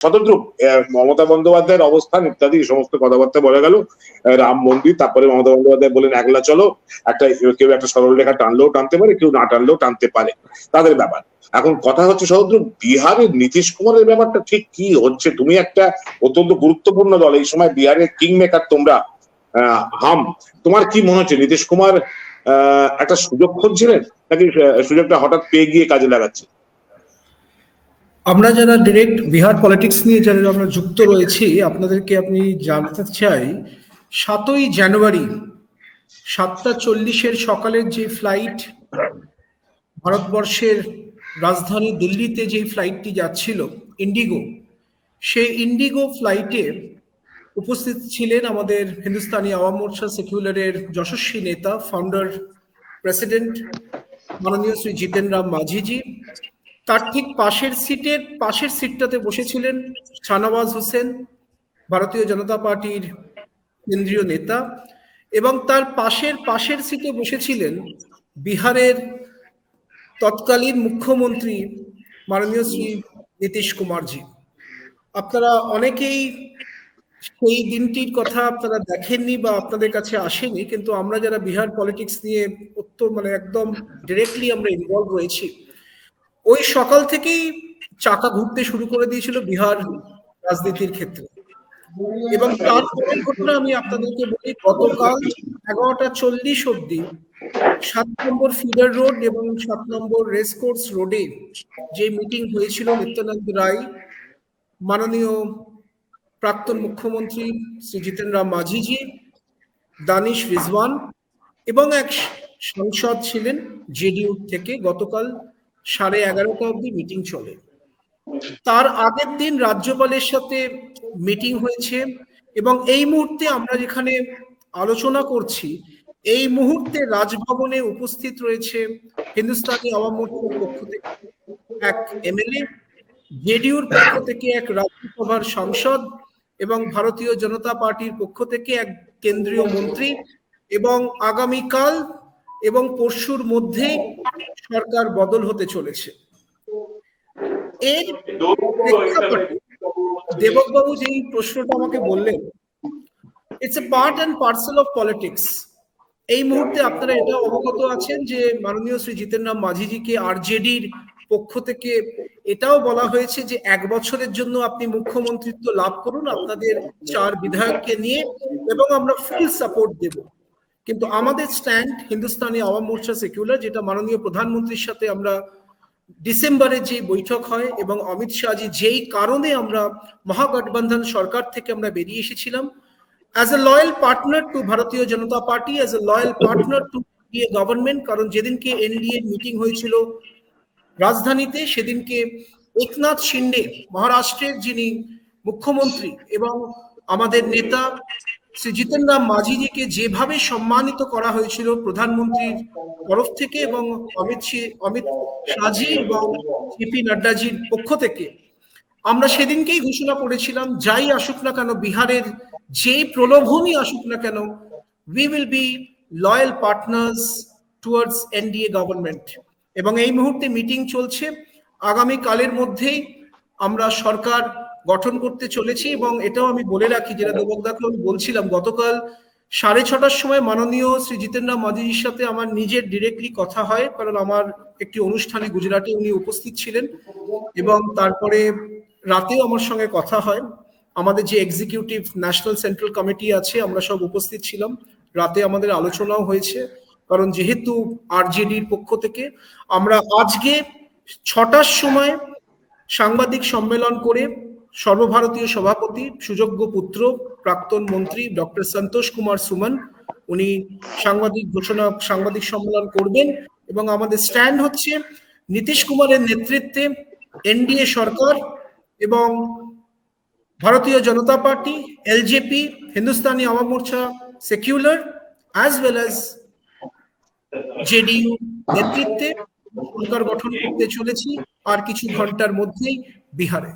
শতদ্রু, মমতা বন্দ্যোপাধ্যায়ের অবস্থান ইত্যাদি এই সমস্ত কথাবার্তা বলা গেল। রাম মন্দির, তারপরে মমতা বন্দ্যোপাধ্যায় বলেন একলা চলো, কেউ একটা সরল রেখা টানলেও টানতে পারে, কেউ না টানলেও টানতে পারে, তাদের ব্যাপার। এখন কথা হচ্ছে শতদ্রু, বিহারের নীতিশ কুমারের ব্যাপারটা ঠিক কি হচ্ছে? তুমি একটা অত্যন্ত গুরুত্বপূর্ণ দল, এই সময় বিহারের কিং মেকার তোমরা, তোমার কি মনে হচ্ছে নীতিশ কুমার একটা সুযোগ খুঁজছিলেন, নাকি সুযোগটা হঠাৎ পেয়ে গিয়ে কাজে লাগাচ্ছে? আমরা যারা ডিরেক্ট বিহার পলিটিক্স নিয়ে যারা আমরা যুক্ত রয়েছি, আপনাদেরকে আমি জানতে চাই, 7ই জানুয়ারি 7:40 সকালের যে ফ্লাইট ভারতবর্ষের রাজধানী দিল্লিতে যে ফ্লাইটটি যাচ্ছিল ইন্ডিগো, সেই ইন্ডিগো ফ্লাইটে উপস্থিত ছিলেন আমাদের হিন্দুস্তানি আওয়াম মোর্চা সেকুলারের যশস্বী নেতা, ফাউন্ডার, প্রেসিডেন্ট মাননীয় শ্রী জিতেন রাম মাঝিজি। তার ঠিক পাশের সিটটাতে বসেছিলেন শাহনওয়াজ হোসেন, ভারতীয় জনতা পার্টির কেন্দ্রীয় নেতা, এবং তার পাশের সিটে বসেছিলেন বিহারের তৎকালীন মুখ্যমন্ত্রী মাননীয় শ্রী নীতিশ কুমারজি। আপনারা অনেকেই সেই দিনটির কথা আপনারা দেখেননি বা আপনাদের কাছে আসেনি, কিন্তু আমরা যারা বিহার পলিটিক্স নিয়ে একদম ডিরেক্টলি আমরা ইনভলভ রয়েছি, ওই সকাল থেকেই চাকা ঘুরতে শুরু করে দিয়েছিল বিহার রাজনীতির ক্ষেত্রে। এবং তারপরের ঘটনা আমি আপনাদেরকে বলি, গতকাল 11:40 অব্দি 7 নম্বর ফিডার রোড এবং 7 নম্বর রেসকোর্স রোডে যে মিটিং হয়েছিল নিত্যানন্দ রায়, মাননীয় প্রাক্তন মুখ্যমন্ত্রী শ্রী জিতেন রাম মাঝিজি, দানিশ রিজওয়ান এবং এক সাংসদ ছিলেন জেডিইউ থেকে, গতকাল 11:30 অব্দি মিটিং চলে। তার আগের দিন রাজ্যপালের সাথে মিটিং হয়েছে, এবং এই মুহূর্তে আমরা যেখানে আলোচনা করছি, এই মুহূর্তে রাজভবনে উপস্থিত রয়েছে হিন্দুস্তানি আওয়াম মোর্চার পক্ষ থেকে এক এমএলএ, জেডিইউর পক্ষ থেকে এক রাজ্যসভার সাংসদ, এবং ভারতীয় জনতা পার্টির পক্ষ থেকে এক কেন্দ্রীয় মন্ত্রী, এবং আগামীকাল এবং পরশুর মধ্যে সরকার বদল হতে চলেছে। এর প্রেক্ষাপটে দেবকবাবু যেই প্রশ্নটা আমাকে বললেন, it's a part and parcel of politics. এই মুহূর্তে আপনারা এটা অবগত আছেন যে মাননীয় শ্রী জিতেন রাম মাঝিজিকে আরজেডির পক্ষ থেকে এটাও বলা হয়েছে যে 1 বছরের জন্য আপনি মুখ্যমন্ত্রিত্ব লাভ করুন আপনাদের 4 বিধায়ককে নিয়ে, এবং আমরা ফুল সাপোর্ট দেব। কিন্তু আমাদের স্ট্যান্ড হিন্দুস্তানি আওয়াম মোর্চা সেকুলার, যেটা মাননীয় প্রধানমন্ত্রীর সাথে আমরা ডিসেম্বরে যে বৈঠক হয়, এবং অমিত শাহজি যেই কারণে আমরা মহাগঠবন্ধন সরকার থেকে আমরা বেরিয়ে এসেছিলাম, as a loyal partner to Bharatiya Janata Party, as a loyal partner to NDA government. কারণ যেদিনকে এনডিএ মিটিং হয়েছিল রাজধানীতে, সেদিনকে একনাথ শিন্ডে মহারাষ্ট্রের যিনি মুখ্যমন্ত্রী এবং আমাদের নেতা শ্রী জিতেন রাম মাঝিজিকে যেভাবে সম্মানিত করা হয়েছিল প্রধানমন্ত্রীর তরফ থেকে এবং অমিত শাহজি এবং জেপি নাড্ডাজির পক্ষ থেকে, আমরা সেদিনকেই ঘোষণা করেছিলাম, যাই আসুক না কেন, বিহারের যে প্রলোভনই আসুক না কেন, we will be loyal partners towards NDA government. এবং এই মুহূর্তে মিটিং চলছে, আগামী কালের মধ্যেই আমরা সরকার গঠন করতে চলেছি। এবং এটাও আমি বলে রাখি, যেটা দেবকদাকে আমি বলছিলাম, গতকাল 6:30 সময় মাননীয় শ্রী জিতেন রাম মাঝিজির সাথে আমার নিজের ডিরেক্টলি কথা হয়, কারণ আমার একটি অনুষ্ঠানে গুজরাটে উনি উপস্থিত ছিলেন, এবং তারপরে রাতেও আমার সঙ্গে কথা হয়। আমাদের যে এক্সিকিউটিভ ন্যাশনাল সেন্ট্রাল কমিটি আছে, আমরা সব উপস্থিত ছিলাম, রাতে আমাদের আলোচনাও হয়েছে। কারণ যেহেতু আরজেডির পক্ষ থেকে আমরা আজকে 6টার সময় সাংবাদিক সম্মেলন করে সর্বভারতীয় সভাপতি, সুযোগ্য পুত্র, প্রাক্তন মন্ত্রী ডক্টর সন্তোষ কুমার সুমন, উনি সাংবাদিক সম্মেলন করবেন। এবং আমাদের স্ট্যান্ড হচ্ছে নীতিশ কুমারের নেতৃত্বে এনডিএ সরকার এবং Bharatiya Janata Party, LJP, Hindustani Awam Morcha secular as well as JDU নেতৃত্বে সরকার গঠন করতে চলেছি আর কিছু ঘন্টার মধ্যেই বিহারে।